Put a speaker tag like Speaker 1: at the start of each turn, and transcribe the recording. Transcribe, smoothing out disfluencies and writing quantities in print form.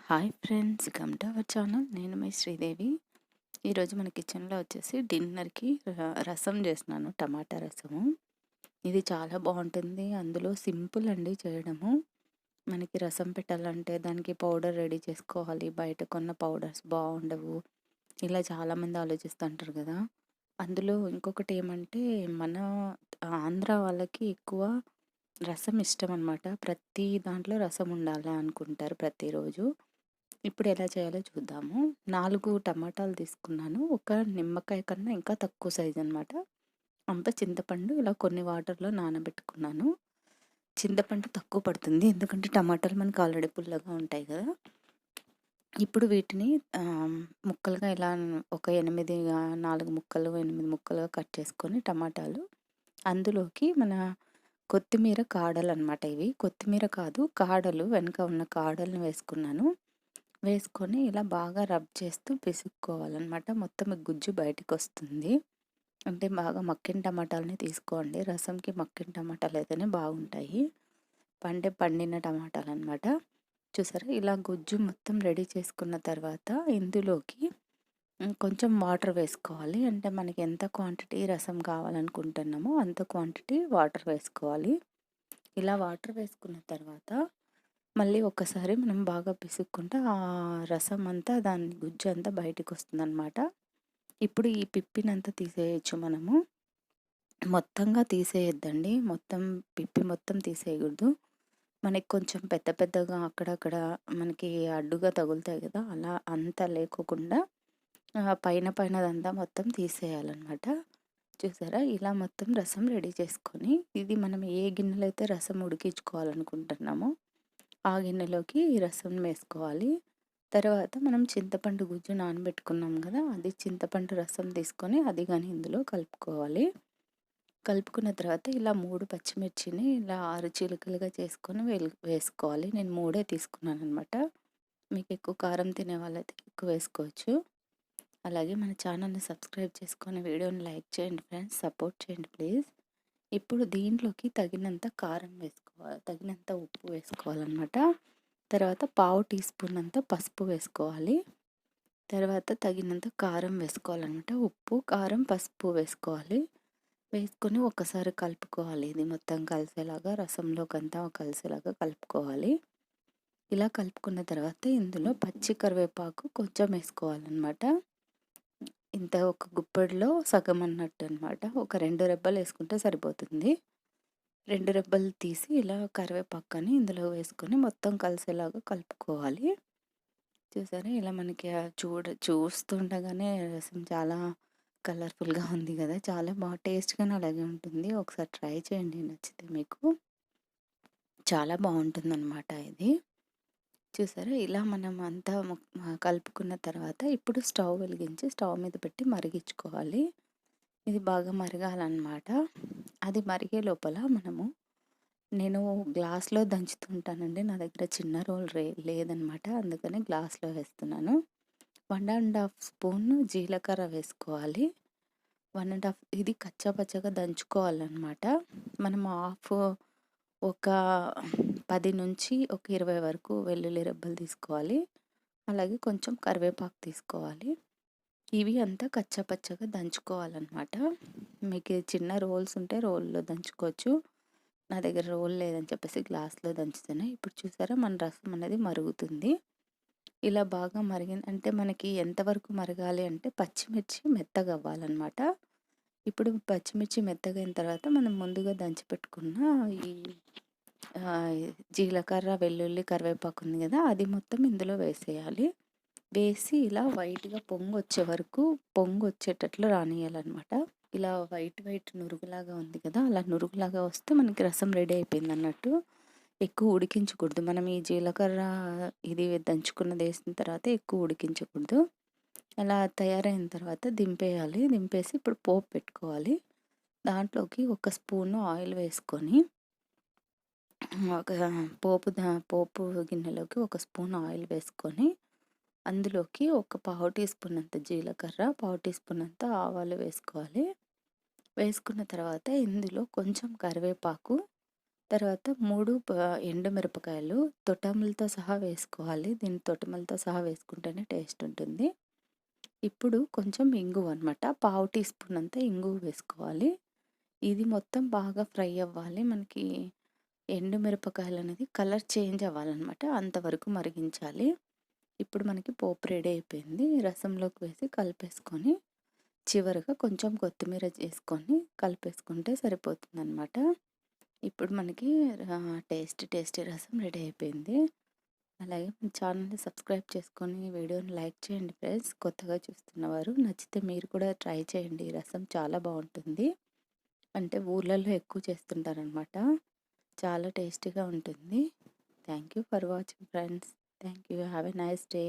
Speaker 1: Hi friends, welcome to our channel. నేను మీ శ్రీదేవి. ఈరోజు మన కిచెన్లో వచ్చేసి డిన్నర్కి రసం చేస్తున్నాను, టమాటా రసము. ఇది చాలా బాగుంటుంది. అందులో సింపుల్ అండి చేయడము. మనకి రసం పెట్టాలంటే దానికి పౌడర్ రెడీ చేసుకోవాలి. బయట కొన్న పౌడర్స్ బాగుండవు, ఇలా చాలామంది ఆలోచిస్తుంటారు కదా. అందులో ఇంకొకటి ఏమంటే, మన ఆంధ్ర వాళ్ళకి ఎక్కువ రసం ఇష్టం అన్నమాట. ప్రతి దాంట్లో రసం ఉండాలి అనుకుంటారు ప్రతిరోజు. ఇప్పుడు ఎలా చేయాలో చూద్దాము. 4 టమాటాలు తీసుకున్నాను. ఒక నిమ్మకాయ కన్నా ఇంకా తక్కువ సైజ్ అనమాట. అంత చింతపండు ఇలా కొన్ని వాటర్‌లో నానబెట్టుకున్నాను. చింతపండు తక్కువ పడుతుంది, ఎందుకంటే టమాటాలు మనకు ఆల్రెడీ పుల్లగా ఉంటాయి కదా. ఇప్పుడు వీటిని ముక్కలుగా ఇలా ఒక 4 ముక్కలు, 8 ముక్కలుగా కట్ చేసుకొని టమాటాలు, అందులోకి మన కొత్తిమీర కాడలనమాట ఇవి. కొత్తిమీర కాదు, కాడలు, వెనక ఉన్న కాడలను వేసుకున్నాను. వేసుకొని ఇలా బాగా రబ్ చేస్తూ పిసుక్కోవాలన్నమాట. మొత్తం ఈ గుజ్జు బయటకొస్తుంది. అంటే బాగా మక్కిన టమాటాలని తీసుకోండి. రసంకి మక్కిన టమాటాలు అయితేనే బాగుంటాయి. పండిన టమాటాలన్నమాట. చూసారా, ఇలా గుజ్జు మొత్తం రెడీ చేసుకున్న తర్వాత ఇందులోకి కొంచెం వాటర్ వేసుకోవాలి. అంటే మనకి ఎంత క్వాంటిటీ రసం కావాలనుకుంటున్నామో అంత క్వాంటిటీ వాటర్ వేసుకోవాలి. ఇలా వాటర్ వేసుకున్న తర్వాత మళ్ళీ ఒక్కసారి మనం బాగా పిసుక్కుంటే ఆ రసం అంతా, దాని గుజ్జు అంతా బయటకు వస్తుందన్నమాట. ఇప్పుడు ఈ పిప్పినంతా తీసేయచ్చు మనము. మొత్తంగా తీసేయొద్దండి, మొత్తం పిప్పి మొత్తం తీసేయకూడదు. మనకి కొంచెం పెద్ద పెద్దగా అక్కడక్కడ మనకి అడ్డుగా తగులుతాయి కదా, అలా అంతా లేకోకుండా పైనదంతా మొత్తం తీసేయాలన్నమాట. చూసారా, ఇలా మొత్తం రసం రెడీ చేసుకొని, ఇది మనం ఏ గిన్నెలో అయితే రసం ఉడికించుకోవాలనుకుంటున్నామో ఆ గిన్నెలోకి ఈ రసం వేసుకోవాలి. తర్వాత మనం చింతపండు గుజ్జు నానబెట్టుకున్నాం కదా, అది చింతపండు రసం తీసుకొని అది కానీ ఇందులో కలుపుకోవాలి. కలుపుకున్న తర్వాత ఇలా 3 పచ్చిమిర్చిని ఇలా 6 చిలుకలుగా చేసుకొని వేసుకోవాలి. నేను 3 తీసుకున్నాను అనమాట. మీకు ఎక్కువ కారం తినే వాళ్ళైతే ఎక్కువ వేసుకోవచ్చు. అలాగే మన ఛానల్ని సబ్స్క్రైబ్ చేసుకొని వీడియోని లైక్ చేయండి ఫ్రెండ్స్, సపోర్ట్ చేయండి ప్లీజ్. ఇప్పుడు దీంట్లోకి తగినంత కారం వేసుకోవాలి, తగినంత ఉప్పు వేసుకోవాలన్నమాట. తర్వాత పావు టీ స్పూన్ అంత పసుపు వేసుకోవాలి. తర్వాత తగినంత కారం వేసుకోవాలన్నమాట. ఉప్పు, కారం, పసుపు వేసుకోవాలి. వేసుకొని ఒకసారి కలుపుకోవాలి. ఇది మొత్తం కలిసేలాగా, రసంలోకంతా కలిసేలాగా కలుపుకోవాలి. ఇలా కలుపుకున్న తర్వాత ఇందులో పచ్చి కరివేపాకు కొంచెం వేసుకోవాలన్నమాట. ఇంత ఒక గుప్పెడిలో సగం అన్నట్టు అనమాట. ఒక 2 రెబ్బలు వేసుకుంటే సరిపోతుంది. 2 రెబ్బలు తీసి ఇలా కరివేపాకుని ఇందులో వేసుకొని మొత్తం కలిసేలాగా కలుపుకోవాలి. చూసారా, ఇలా మనకి చూస్తుండగానే రసం చాలా కలర్ఫుల్గా ఉంది కదా, చాలా బాగా టేస్ట్గానే అలాగే ఉంటుంది. ఒకసారి ట్రై చేయండి, నచ్చితే మీకు చాలా బాగుంటుందన్నమాట ఇది. చూసారా, ఇలా మనం అంతా కలుపుకున్న తర్వాత ఇప్పుడు స్టవ్ వెలిగించి స్టవ్ మీద పెట్టి మరిగించుకోవాలి. ఇది బాగా మరగాలన్నమాట. అది మరిగే లోపల నేను గ్లాస్లో దంచుతుంటానండి. నా దగ్గర చిన్న రోల్ లేదనమాట, అందుకని గ్లాస్లో వేస్తున్నాను. 1.5 స్పూన్ జీలకర్ర వేసుకోవాలి. 1.5 ఇది కచ్చాపచ్చగా దంచుకోవాలన్నమాట. మనం ఒక 10 నుంచి ఒక 20 వరకు వెల్లుల్లి రెబ్బలు తీసుకోవాలి. అలాగే కొంచెం కరివేపాకు తీసుకోవాలి. ఇవి అంతా కచ్చాపచ్చగా దంచుకోవాలన్నమాట. మీకు చిన్న రోల్స్ ఉంటే రోల్లో దంచుకోవచ్చు. నా దగ్గర రోల్ లేదని చెప్పేసి గ్లాస్లో దంచుతాను. ఇప్పుడు చూసారా, మన రసం అనేది మరుగుతుంది. ఇలా బాగా అంటే మనకి ఎంతవరకు మరగాలి అంటే పచ్చిమిర్చి మెత్తగా అవ్వాలన్నమాట. ఇప్పుడు పచ్చిమిర్చి మెత్తగా అయిన తర్వాత మనం ముందుగా దంచిపెట్టుకున్న ఈ జీలకర్ర, వెల్లుల్లి, కరివేపాకు ఉంది కదా, అది మొత్తం ఇందులో వేసేయాలి. వేసి ఇలా వైట్గా పొంగు వచ్చేటట్లు రానియాలన్నమాట. ఇలా వైట్ నురుగులాగా ఉంది కదా, అలా నురుగులాగా వస్తే మనకి రసం రెడీ అయిపోయింది అన్నట్టు. ఎక్కువ ఉడికించకూడదు. మనం ఈ జీలకర్ర ఇది దంచుకున్నది వేసిన తర్వాత ఎక్కువ ఉడికించకూడదు. అలా తయారైన తర్వాత దింపేయాలి. దింపేసి ఇప్పుడు పోపు పెట్టుకోవాలి. దాంట్లోకి ఒక స్పూను ఆయిల్ వేసుకొని, ఒక పోపు గిన్నెలోకి ఒక స్పూన్ ఆయిల్ వేసుకొని, అందులోకి ఒక పావు టీ స్పూన్ అంత జీలకర్ర, పావు టీ స్పూన్ అంత ఆవాలు వేసుకోవాలి. వేసుకున్న తర్వాత ఇందులో కొంచెం కరివేపాకు, తర్వాత 3 ఎండుమిరపకాయలు తొటములతో సహా వేసుకోవాలి. దీన్ని తొటములతో సహా వేసుకుంటేనే టేస్ట్ ఉంటుంది. ఇప్పుడు కొంచెం ఇంగువ అనమాట. పావు టీ స్పూన్ అంతా ఇంగువ వేసుకోవాలి. ఇది మొత్తం బాగా ఫ్రై అవ్వాలి. మనకి ఎండుమిరపకాయలనేది కలర్ చేంజ్ అవ్వాలనమాట. అంతవరకు మరిగించాలి. ఇప్పుడు మనకి పోపు రెడీ అయిపోయింది. రసంలోకి వేసి కలిపేసుకొని చివరగా కొంచెం కొత్తిమీర చేసుకొని కలిపేసుకుంటే సరిపోతుందనమాట. ఇప్పుడు మనకి టేస్టీ రసం రెడీ అయిపోయింది. అలాగే మన ఛానల్ని సబ్స్క్రైబ్ చేసుకొని వీడియోని లైక్ చేయండి ఫ్రెండ్స్. కొత్తగా చూస్తున్నవారు నచ్చితే మీరు కూడా ట్రై చేయండి. ఈ రసం చాలా బాగుంటుంది. అంటే ఊర్లలో ఎక్కువ చేస్తుంటారనమాట. చాలా టేస్టీగా ఉంటుంది. Thank you for watching friends. Thank you. Have a nice day.